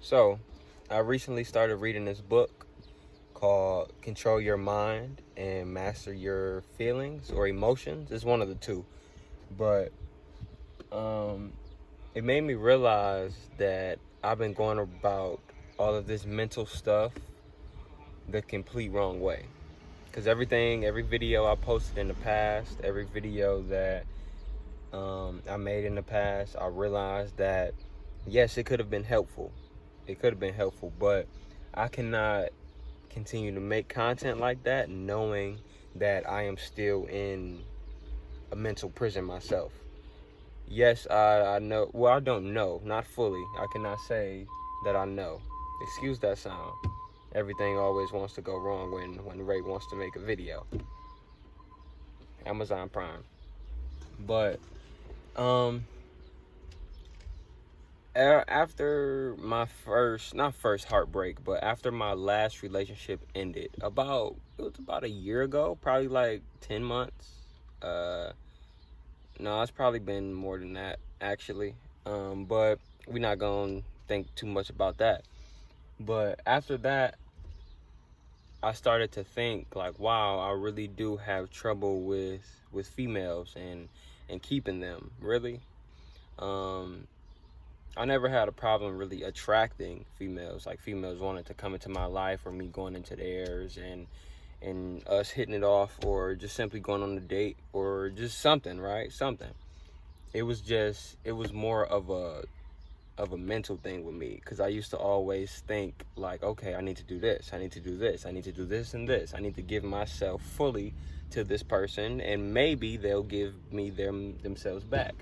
So, I recently started reading this book called Control Your Mind and Master Your Feelings or Emotions. It's one of the two. But it made me realize that I've been going about all of this mental stuff the complete wrong way. Because every video I posted in the past, every video that I made in the past, I realized that yes, it could have been helpful. It could have been helpful, but I cannot continue to make content like that knowing that I am still in a mental prison myself. Yes, I know. Well, I don't know. Not fully. I cannot say that I know. Excuse that sound. Everything always wants to go wrong when Ray wants to make a video. Amazon Prime. But after my not first heartbreak, but after my last relationship ended, it was about a year ago, probably like 10 months. No, it's probably been more than that actually. But we're not gonna think too much about that. But after that, I started to think like, wow, I really do have trouble with females and keeping them, really. I never had a problem really attracting females, like females wanting to come into my life or me going into theirs and us hitting it off or just simply going on a date or just something, right? Something. It was more of a mental thing with me, because I used to always think like, okay, I need to do this, I need to do this, I need to do this and this, I need to give myself fully to this person and maybe they'll give me themselves back.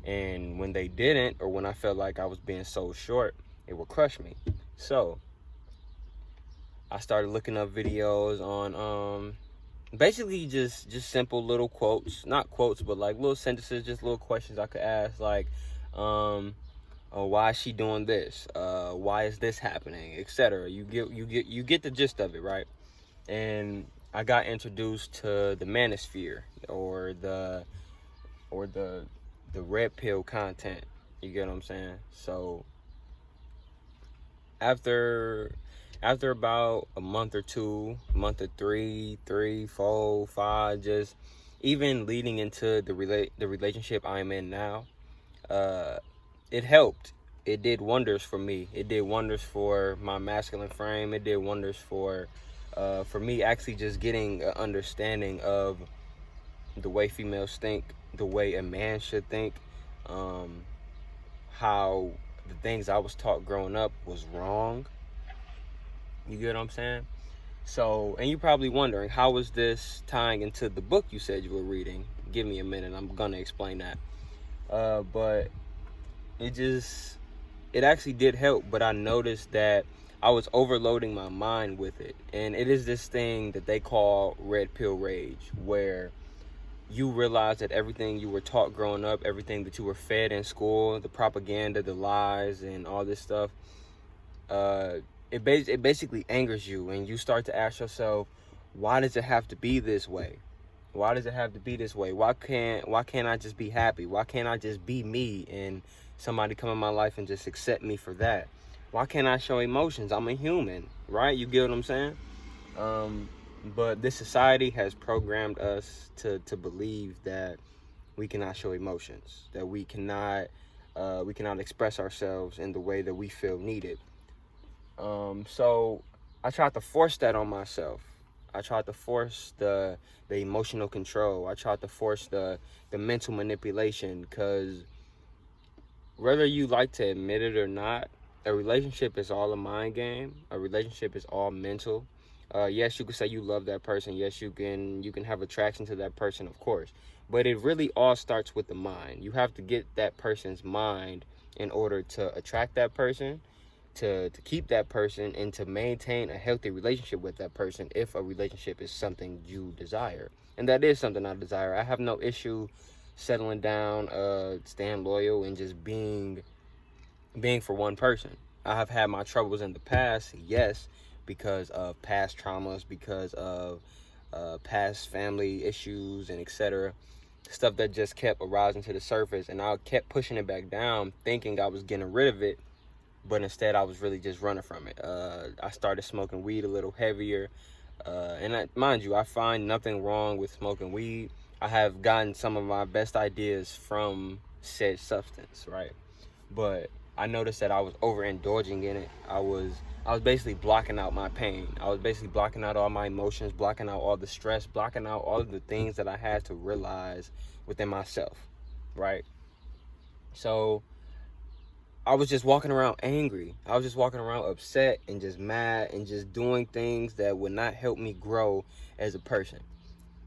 And when they didn't, or when I felt like I was being sold short, it would crush me. So I started looking up videos on basically just simple little quotes, not quotes, but like little sentences, just little questions I could ask, like why is she doing this? Why is this happening? Etc. You get the gist of it, right? And I got introduced to the manosphere or the red pill content. You get what I'm saying? So after about a month or two, month or three, 4, 5, just even leading into the relationship I'm in now, it helped. It did wonders for me. It did wonders for my masculine frame. It did wonders for me actually just getting an understanding of the way females think, the way a man should think, how the things I was taught growing up was wrong. You get what I'm saying? So, and you're probably wondering, how is this tying into the book you said you were reading? Give me a minute, I'm gonna explain that. But it actually did help, but I noticed that I was overloading my mind with it. And it is this thing that they call red pill rage, where you realize that everything you were taught growing up, everything that you were fed in school, the propaganda, the lies, and all this stuff, it basically angers you, and you start to ask yourself, why does it have to be this way? Why does it have to be this way? Why can't I just be happy? Why can't I just be me and somebody come in my life and just accept me for that? Why can't I show emotions? I'm a human, right? You get what I'm saying? But this society has programmed us to believe that we cannot show emotions, that we cannot express ourselves in the way that we feel needed. So I tried to force that on myself. I tried to force the emotional control. I tried to force the mental manipulation, because whether you like to admit it or not, a relationship is all a mind game. A relationship is all mental. Yes, you can say you love that person. Yes, you can have attraction to that person, of course. But it really all starts with the mind. You have to get that person's mind in order to attract that person, to keep that person, and to maintain a healthy relationship with that person, if a relationship is something you desire. And that is something I desire. I have no issue settling down, staying loyal, and just being for one person. I have had my troubles in the past, yes, because of past traumas, because of past family issues, and etc. Stuff that just kept arising to the surface, and I kept pushing it back down, thinking I was getting rid of it, but instead I was really just running from it. I started smoking weed a little heavier. Mind you, I find nothing wrong with smoking weed. I have gotten some of my best ideas from said substance, right? But I noticed that I was overindulging in it. I was basically blocking out my pain. I was basically blocking out all my emotions, blocking out all the stress, blocking out all of the things that I had to realize within myself, right? So I was just walking around angry. I was just walking around upset and just mad and just doing things that would not help me grow as a person.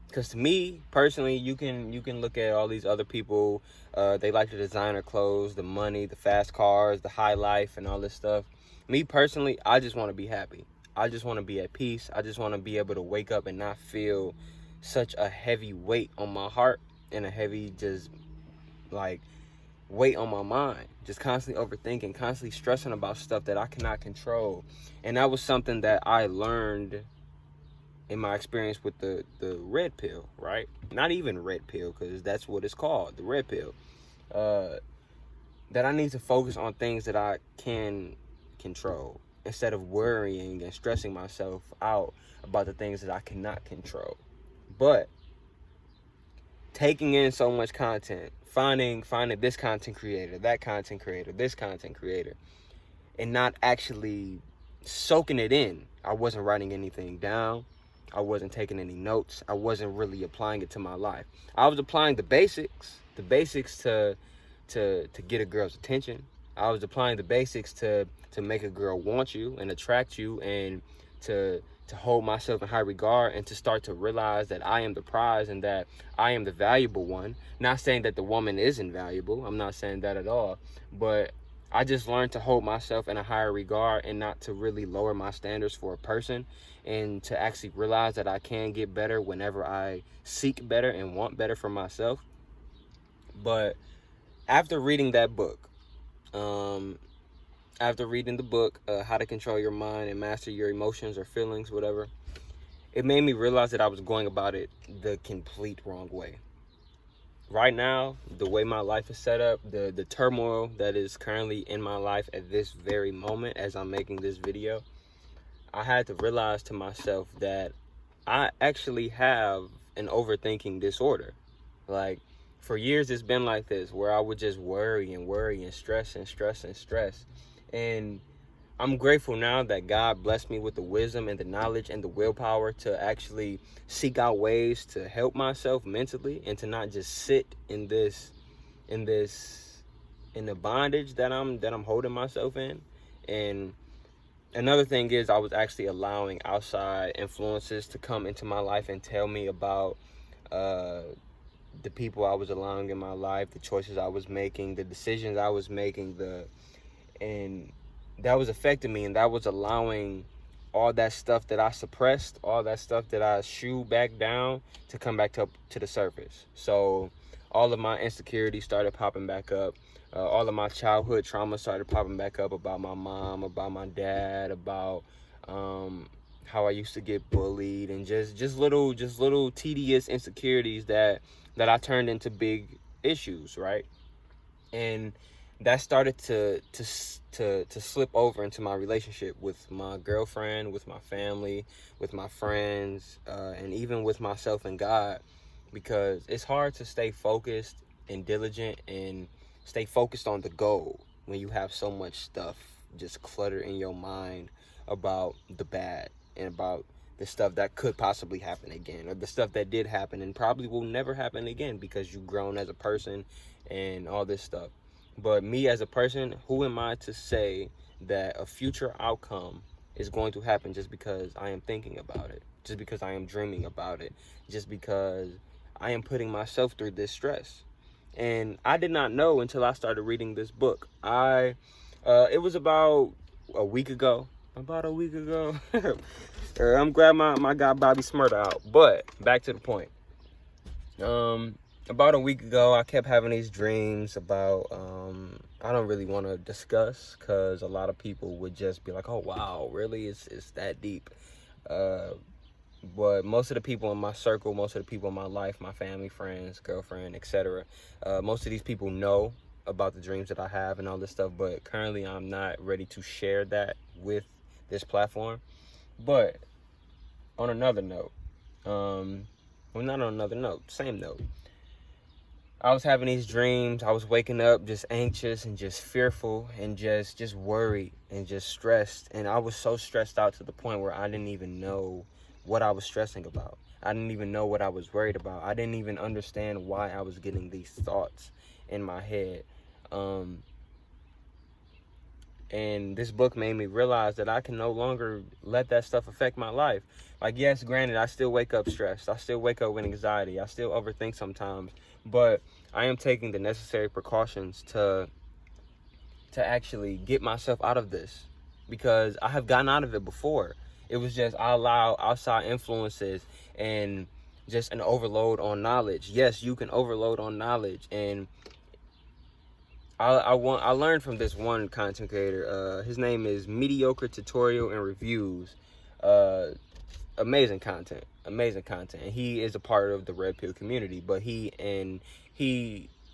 Because to me personally, you can look at all these other people. They like the designer clothes, the money, the fast cars, the high life, and all this stuff. Me personally, I just want to be happy. I just want to be at peace. I just want to be able to wake up and not feel such a heavy weight on my heart and a heavy just like weight on my mind, just constantly overthinking, constantly stressing about stuff that I cannot control. And that was something that I learned in my experience with the red pill, right? Not even red pill, because that's what it's called, the red pill. That I need to focus on things that I can control instead of worrying and stressing myself out about the things that I cannot control. But taking in so much content, finding this content creator, that content creator, this content creator, and not actually soaking it in. I wasn't writing anything down. I wasn't taking any notes. I wasn't really applying it to my life. I was applying the basics to get a girl's attention. I was applying the basics to make a girl want you and attract you, and to hold myself in high regard, and to start to realize that I am the prize and that I am the valuable one. Not saying that the woman isn't valuable. I'm not saying that at all. But I just learned to hold myself in a higher regard and not to really lower my standards for a person, and to actually realize that I can get better whenever I seek better and want better for myself. But after reading that book, How to Control Your Mind and Master Your Emotions or Feelings, whatever, it made me realize that I was going about it the complete wrong way. Right now, the way my life is set up, the turmoil that is currently in my life at this very moment as I'm making this video, I had to realize to myself that I actually have an overthinking disorder. Like, for years it's been like this, where I would just worry and stress and stress and stress. And I'm grateful now that God blessed me with the wisdom and the knowledge and the willpower to actually seek out ways to help myself mentally, and to not just sit in the bondage that I'm holding myself in. And another thing is, I was actually allowing outside influences to come into my life and tell me about the people I was allowing in my life, the choices I was making, the decisions I was making, and that was affecting me, and that was allowing all that stuff that I suppressed, all that stuff that I shooed back down, to come back up to the surface. So all of my insecurities started popping back up. All of my childhood trauma started popping back up, about my mom, about my dad, about how I used to get bullied, and just little tedious insecurities that I turned into big issues, right? And that started to slip over into my relationship with my girlfriend, with my family, with my friends, and even with myself and God, because it's hard to stay focused and diligent and stay focused on the goal when you have so much stuff just cluttered in your mind about the bad and about the stuff that could possibly happen again, or the stuff that did happen and probably will never happen again, because you've grown as a person and all this stuff. But me as a person, who am I to say that a future outcome is going to happen just because I am thinking about it, just because I am dreaming about it, just because I am putting myself through this stress? And I did not know until I started reading this book. It was about a week ago. I'm glad my guy Bobby Smurda out. But back to the point. About a week ago, I kept having these dreams about, I don't really want to discuss, because a lot of people would just be like, oh, wow, really? It's that deep. But most of the people in my circle, most of the people in my life, my family, friends, girlfriend, etc., most of these people know about the dreams that I have and all this stuff, but currently I'm not ready to share that with this platform. But on another note, well, not on another note, same note, I was having these dreams. I was waking up just anxious and just fearful and just worried and just stressed. And I was so stressed out to the point where I didn't even know what I was stressing about. I didn't even know what I was worried about. I didn't even understand why I was getting these thoughts in my head. And this book made me realize that I can no longer let that stuff affect my life. Like, yes, granted, I still wake up stressed. I still wake up with anxiety. I still overthink sometimes. But I am taking the necessary precautions to actually get myself out of this, because I have gotten out of it before. It was just I allow outside influences and just an overload on knowledge. Yes, you can overload on knowledge, and I learned from this one content creator. His name is Mediocre Tutorial and Reviews. Amazing content. And he is a part of the Red Pill community, but he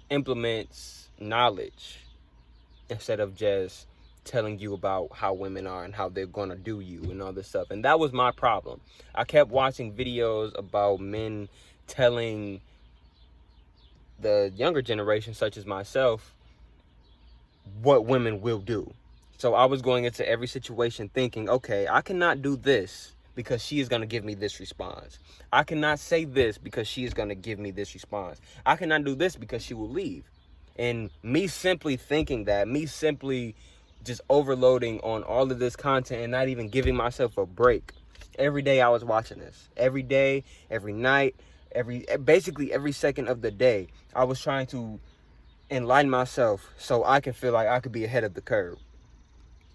implements knowledge instead of just telling you about how women are and how they're gonna do you and all this stuff. And that was my problem. I kept watching videos about men telling the younger generation, such as myself, what women will do. So I was going into every situation thinking, okay, I cannot do this because she is going to give me this response. I cannot say this because she is going to give me this response. I cannot do this because she will leave. And me simply thinking that, me simply just overloading on all of this content and not even giving myself a break. Every day I was watching this. Every day, every night, basically every second of the day, I was trying to enlighten myself so I can feel like I could be ahead of the curve.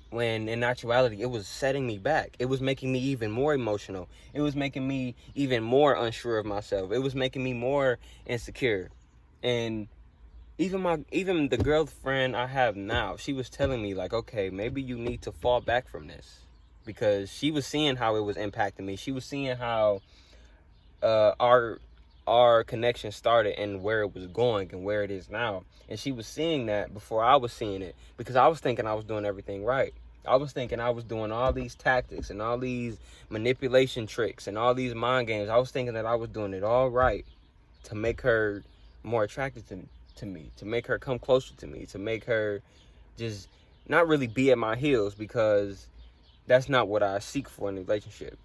When in actuality, it was setting me back. It was making me even more emotional. It was making me even more unsure of myself. It was making me more insecure. And even the girlfriend I have now, she was telling me like, okay, maybe you need to fall back from this, because she was seeing how it was impacting me. She was seeing how our connection started and where it was going and where it is now. And she was seeing that before I was seeing it, because I was thinking I was doing everything right. I was thinking I was doing all these tactics and all these manipulation tricks and all these mind games. I was thinking that I was doing it all right to make her more attracted to me, to make her come closer to me, to make her just not really be at my heels, because that's not what I seek for in a relationship.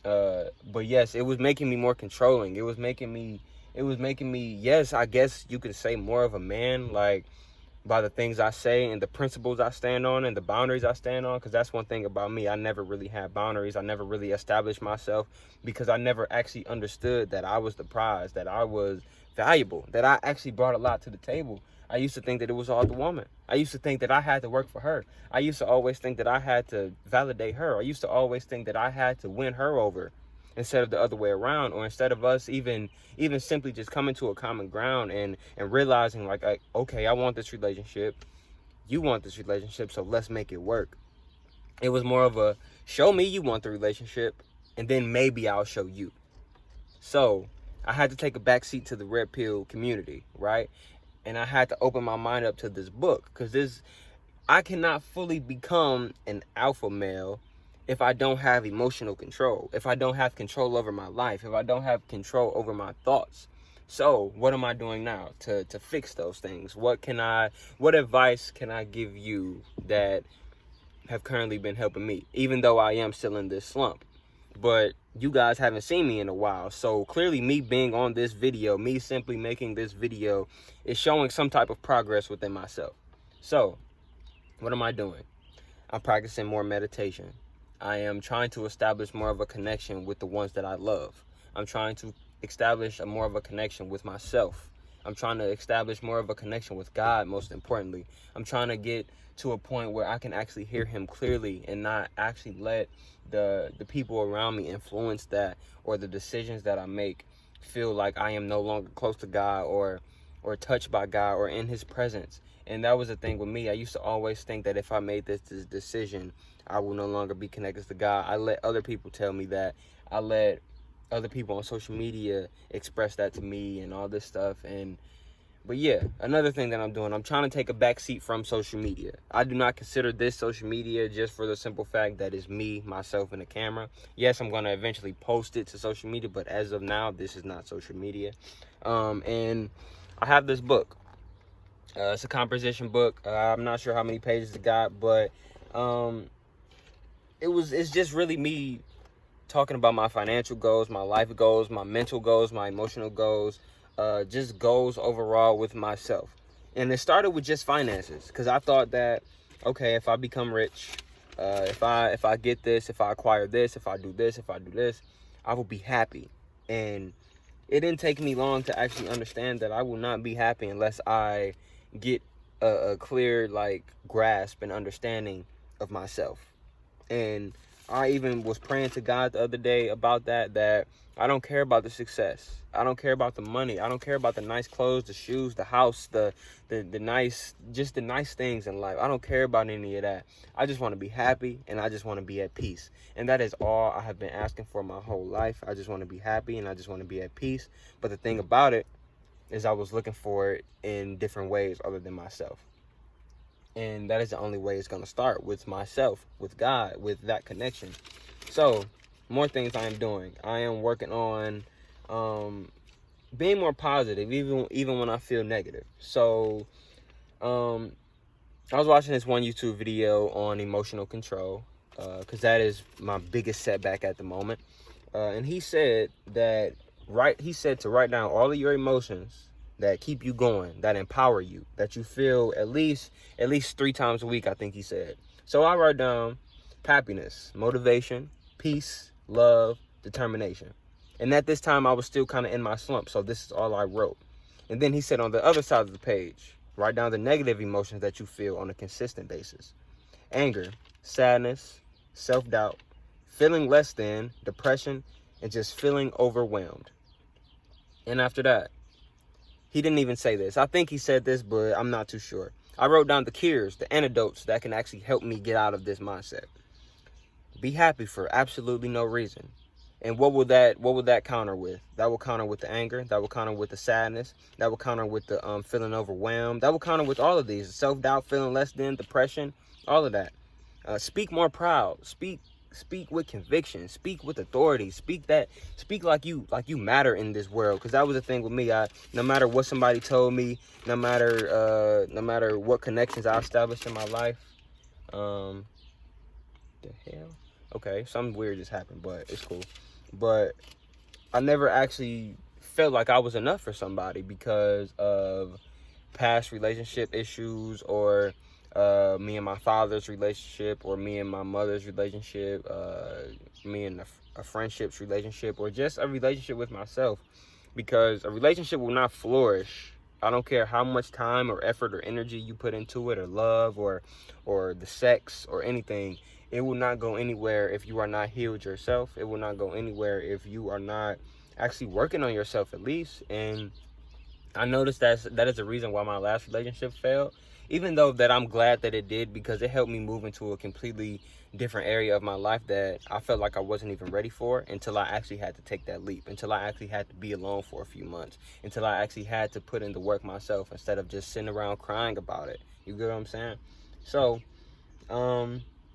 But yes, it was making me more controlling. It was making me, yes, I guess you could say more of a man, like by the things I say and the principles I stand on and the boundaries I stand on. Because that's one thing about me. I never really had boundaries. I never really established myself, because I never actually understood that I was the prize, that I was valuable, that I actually brought a lot to the table. I used to think that it was all the woman. I used to think that I had to work for her. I used to always think that I had to validate her. I used to always think that I had to win her over instead of the other way around, or instead of us even simply just coming to a common ground and realizing like, okay, I want this relationship. You want this relationship, so let's make it work. It was more of a show me you want the relationship, and then maybe I'll show you. So I had to take a backseat to the Red Pill community, right? And I had to open my mind up to this book, because I cannot fully become an alpha male if I don't have emotional control, if I don't have control over my life, if I don't have control over my thoughts. So what am I doing now to fix those things? What advice can I give you that have currently been helping me, even though I am still in this slump? But you guys haven't seen me in a while, so clearly me being on this video, me simply making this video, is showing some type of progress within myself. So what am I doing? I'm practicing more meditation. I am trying to establish more of a connection with the ones that I love. I'm trying to establish more of a connection with myself. I'm trying to establish more of a connection with God, most importantly. I'm trying to get to a point where I can actually hear him clearly and not actually let the people around me influence that, or the decisions that I make feel like I am no longer close to God or touched by God or in his presence. And that was the thing with me. I used to always think that if I made this decision, I will no longer be connected to God. I let other people tell me that. I let other people on social media express that to me and all this stuff. And But yeah, another thing that I'm doing, I'm trying to take a back seat from social media. I do not consider this social media just for the simple fact that it's me, myself, and the camera. Yes, I'm going to eventually post it to social media, but as of now, this is not social media. And I have this book. It's a composition book. I'm not sure how many pages it got, but it's just really me talking about my financial goals, my life goals, my mental goals, my emotional goals, just goals overall with myself. And it started with just finances, because I thought that, okay, if I become rich, if I get this, if I acquire this, if I do this, I will be happy. And it didn't take me long to actually understand that I will not be happy unless I get a clear grasp and understanding of myself. And I even was praying to God the other day about that I don't care about the success. I don't care about the money. I don't care about the nice clothes, the shoes, the house, the nice things in life. I don't care about any of that. I just want to be happy, and I just want to be at peace. And that is all I have been asking for my whole life. I just want to be happy, and I just want to be at peace. But the thing about it is I was looking for it in different ways other than myself. And that is the only way it's going to start, with myself, with God, with that connection. So, more things I am doing. I am working on being more positive, even when I feel negative. So, I was watching this one YouTube video on emotional control, because that is my biggest setback at the moment. And he said to write down all of your emotions that keep you going, that empower you, that you feel at least 3 times a week, I think he said. So I write down happiness, motivation, peace, love, determination. And at this time, I was still kind of in my slump, so this is all I wrote. And then he said on the other side of the page, write down the negative emotions that you feel on a consistent basis. Anger, sadness, self-doubt, feeling less than, depression, and just feeling overwhelmed. And after that, he didn't even say this. I think he said this, but I'm not too sure. I wrote down the cures, the antidotes that can actually help me get out of this mindset. Be happy for absolutely no reason. And what will that counter with? That will counter with the anger. That will counter with the sadness. That will counter with the feeling overwhelmed. That will counter with all of these. Self-doubt, feeling less than, depression, all of that. Speak more proud. Speak with conviction. Speak with authority. Speak like you matter in this world. Because that was the thing with me. No matter what somebody told me, no matter what connections I established in my life, the hell? Okay, something weird just happened, but it's cool. But I never actually felt like I was enough for somebody because of past relationship issues, or me and my father's relationship, or me and my mother's relationship, me and a friendship's relationship, or just a relationship with myself. Because a relationship will not flourish. I don't care how much time or effort or energy you put into it, or love, or the sex, or anything. It will not go anywhere if you are not healed yourself. It will not go anywhere if you are not actually working on yourself at least. And I noticed that is the reason why my last relationship failed. Even though that I'm glad that it did, because it helped me move into a completely different area of my life that I felt like I wasn't even ready for, until I actually had to take that leap, until I actually had to be alone for a few months, until I actually had to put in the work myself instead of just sitting around crying about it. You get what I'm saying? So,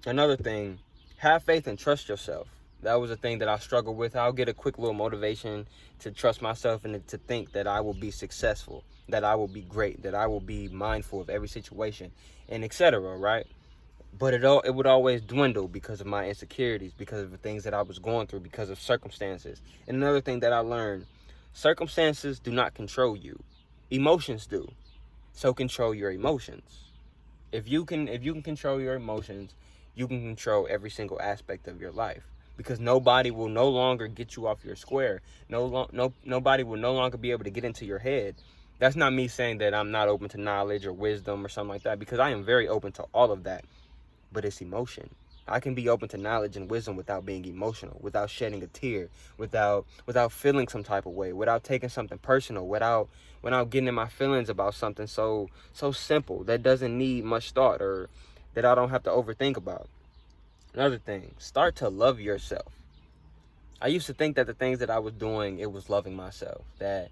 another thing, have faith and trust yourself. That was a thing that I struggled with. I'll get a quick little motivation to trust myself and to think that I will be successful, that I will be great, that I will be mindful of every situation, and etc., right? But it would always dwindle because of my insecurities, because of the things that I was going through, because of circumstances. And another thing that I learned, circumstances do not control you. Emotions do. So control your emotions. If you can control your emotions, you can control every single aspect of your life. Because nobody will no longer get you off your square. Nobody will no longer be able to get into your head. That's not me saying that I'm not open to knowledge or wisdom or something like that, because I am very open to all of that. But it's emotion. I can be open to knowledge and wisdom without being emotional, without shedding a tear, without feeling some type of way, without taking something personal, without getting in my feelings about something so simple that doesn't need much thought, or that I don't have to overthink about. Another thing, start to love yourself. I used to think that the things that I was doing, it was loving myself. That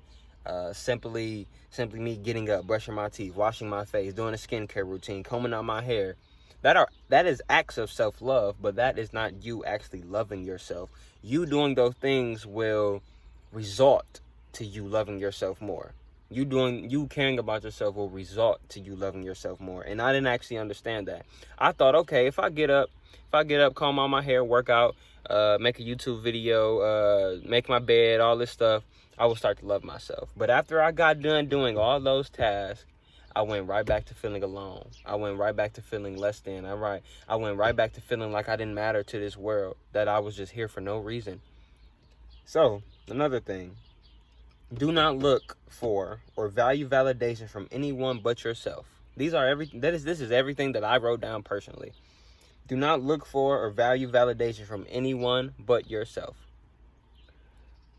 Simply me getting up, brushing my teeth, washing my face, doing a skincare routine, combing out my hair. That is acts of self-love, but that is not you actually loving yourself. You doing those things will result to you loving yourself more. You caring about yourself will result to you loving yourself more. And I didn't actually understand that. I thought, okay, if I get up, comb out my hair, work out, make a YouTube video, make my bed, all this stuff, I will start to love myself. But after I got done doing all those tasks, I went right back to feeling alone. I went right back to feeling less than. I went right back to feeling like I didn't matter to this world, that I was just here for no reason. So, another thing. Do not look for or value validation from anyone but yourself. This is everything that I wrote down personally. Do not look for or value validation from anyone but yourself.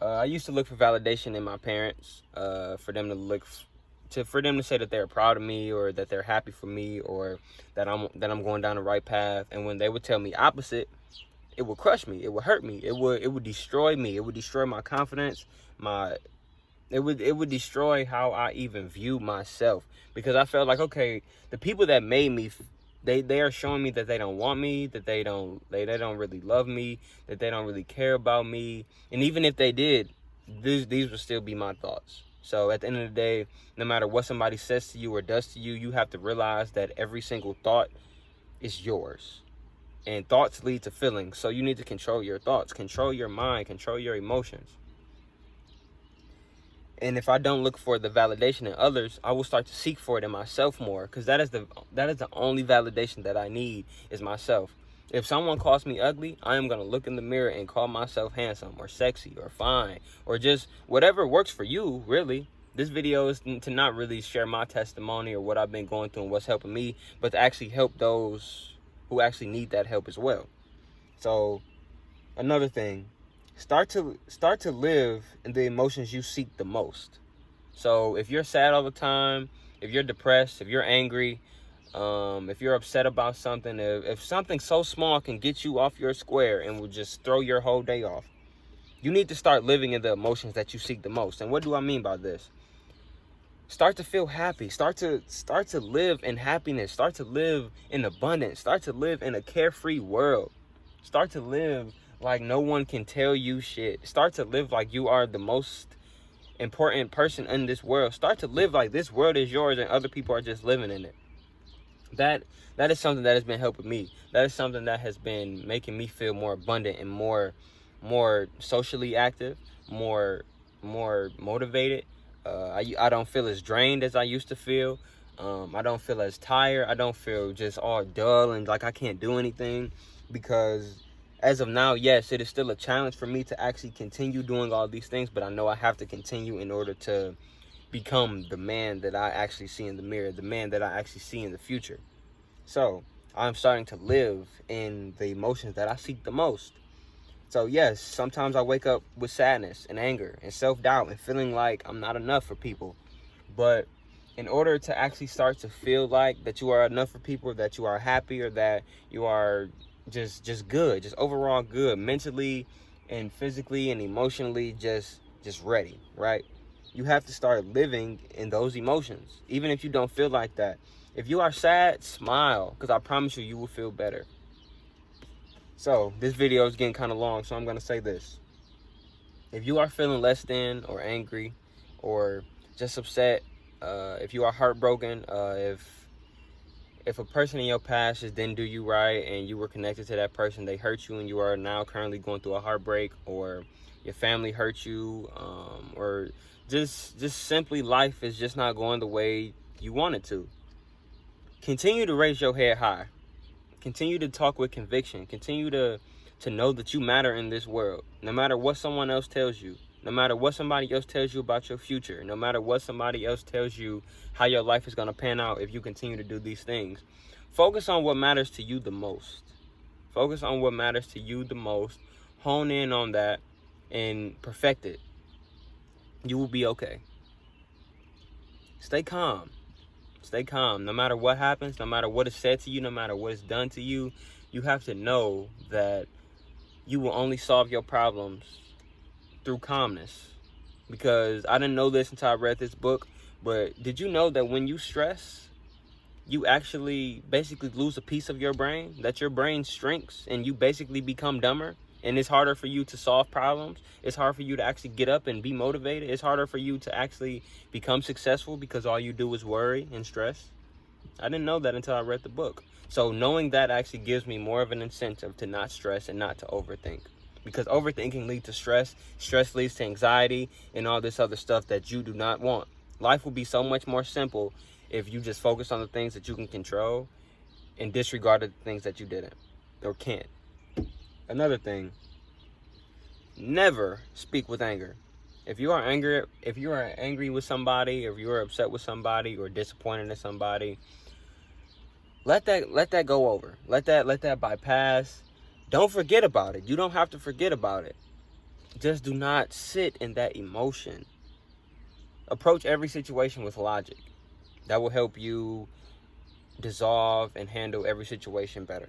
I used to look for validation in my parents, for them to say that they're proud of me, or that they're happy for me, or that I'm going down the right path. And when they would tell me opposite, it would crush me. It would hurt me. It would destroy me. It would destroy my confidence. It would destroy how I even view myself, because I felt like, okay, the people that made me, they are showing me that they don't want me, that they don't really love me, that they don't really care about me. And even if they did, these would still be my thoughts. So at the end of the day, no matter what somebody says to you or does to you, you have to realize that every single thought is yours. And thoughts lead to feelings. So you need to control your thoughts, control your mind, control your emotions. And if I don't look for the validation in others, I will start to seek for it in myself more, because that is the only validation that I need, is myself. If someone calls me ugly, I am going to look in the mirror and call myself handsome or sexy or fine, or just whatever works for you, really. This video is to not really share my testimony or what I've been going through and what's helping me, but to actually help those who actually need that help as well. So, another thing. Start to live in the emotions you seek the most. So if you're sad all the time, if you're depressed, if you're angry, if you're upset about something, if something so small can get you off your square and will just throw your whole day off, you need to start living in the emotions that you seek the most. And what do I mean by this? Start to feel happy. Start to live in happiness. Start to live in abundance. Start to live in a carefree world. Start to live like no one can tell you shit. Start to live like you are the most important person in this world. Start to live like this world is yours and other people are just living in it. That is something that has been helping me. That is something that has been making me feel more abundant and more socially active, more motivated. I don't feel as drained as I used to feel. I don't feel as tired. I don't feel just all dull and like I can't do anything, because as of now, yes, it is still a challenge for me to actually continue doing all these things, but I know I have to continue in order to become the man that I actually see in the mirror, the man that I actually see in the future. So I'm starting to live in the emotions that I seek the most. So yes, sometimes I wake up with sadness and anger and self-doubt and feeling like I'm not enough for people. But in order to actually start to feel like that you are enough for people, that you are happy, or that you are just good, just overall good, mentally and physically and emotionally just ready, right? You have to start living in those emotions, even if you don't feel like that. If you are sad, smile, because I promise you, you will feel better. So this video is getting kind of long, so I'm going to say this. If you are feeling less than or angry or just upset, if you are heartbroken, if a person in your past just didn't do you right and you were connected to that person, they hurt you and you are now currently going through a heartbreak, or your family hurt you, or just simply life is just not going the way you want it to, continue to raise your head high. Continue to talk with conviction. Continue to know that you matter in this world. No matter what someone else tells you, no matter what somebody else tells you about your future, no matter what somebody else tells you how your life is going to pan out if you continue to do these things, focus on what matters to you the most. Focus on what matters to you the most. Hone in on that and perfect it. You will be okay. Stay calm. Stay calm. No matter what happens, no matter what is said to you, no matter what is done to you, you have to know that you will only solve your problems through calmness. because I didn't know this until I read this book, but did you know that when you stress, you actually basically lose a piece of your brain, that your brain shrinks and you basically become dumber, and it's harder for you to solve problems. It's hard for you to actually get up and be motivated. It's harder for you to actually become successful because all you do is worry and stress. I didn't know that until I read the book. So knowing that actually gives me more of an incentive to not stress and not to overthink, because overthinking leads to stress. Stress leads to anxiety and all this other stuff that you do not want. Life will be so much more simple if you just focus on the things that you can control and disregard the things that you didn't or can't. Another thing, never speak with anger. If you are angry with somebody, or if you are upset with somebody or disappointed in somebody, let that go over. Let that bypass. Don't forget about it. You don't have to forget about it. Just do not sit in that emotion. Approach every situation with logic. That will help you dissolve and handle every situation better.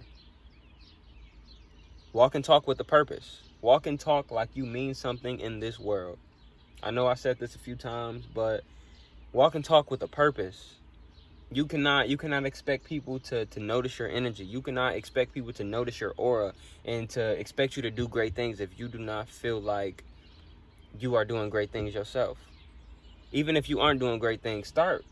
Walk and talk with a purpose. Walk and talk like you mean something in this world. I know I said this a few times, but walk and talk with a purpose. You cannot expect people to notice your energy. You cannot expect people to notice your aura and to expect you to do great things if you do not feel like you are doing great things yourself. Even if you aren't doing great things, start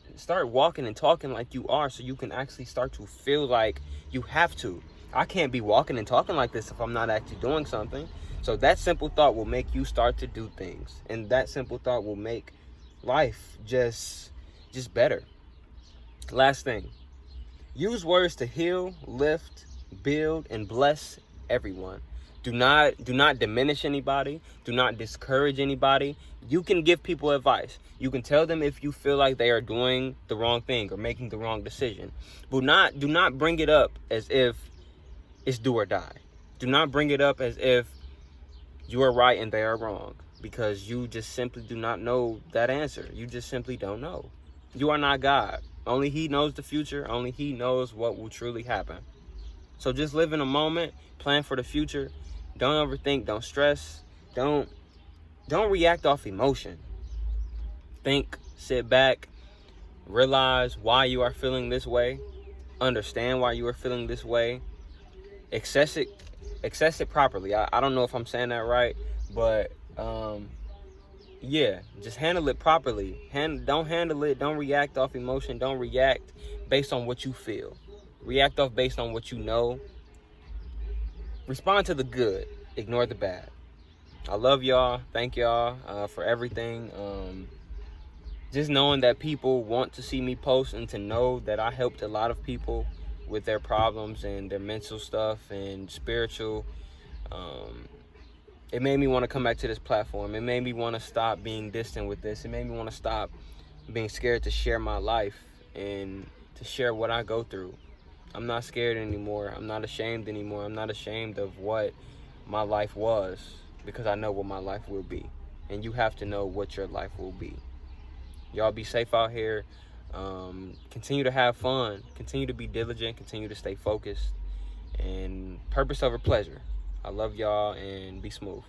walking and talking like you are, so you can actually start to feel like you have to. I can't be walking and talking like this if I'm not actually doing something. So that simple thought will make you start to do things, and that simple thought will make life just better. Last thing, use words to heal, lift, build, and bless everyone. Do not diminish anybody. Do not discourage anybody. You can give people advice. You can tell them if you feel like they are doing the wrong thing or making the wrong decision. But do not bring it up as if it's do or die. Do not bring it up as if you are right and they are wrong, because you just simply do not know that answer. You just simply don't know. You are not God. Only He knows the future. Only He knows what will truly happen. So just live in a moment. Plan for the future. Don't overthink. Don't stress. Don't react off emotion. Think. Sit back. Realize why you are feeling this way. Understand why you are feeling this way. Access it properly. I don't know if I'm saying that right, but yeah, just handle it properly. Don't handle it. Don't react off emotion. Don't react based on what you feel. React off based on what you know. Respond to the good. Ignore the bad. I love y'all. Thank y'all for everything. Just knowing that people want to see me post, and to know that I helped a lot of people with their problems and their mental stuff and spiritual. It made me want to come back to this platform. It made me want to stop being distant with this. It made me want to stop being scared to share my life and to share what I go through. I'm not scared anymore. I'm not ashamed anymore. I'm not ashamed of what my life was, because I know what my life will be. And you have to know what your life will be. Y'all be safe out here. Continue to have fun. Continue to be diligent. Continue to stay focused. And purpose over pleasure. I love y'all, and be smooth.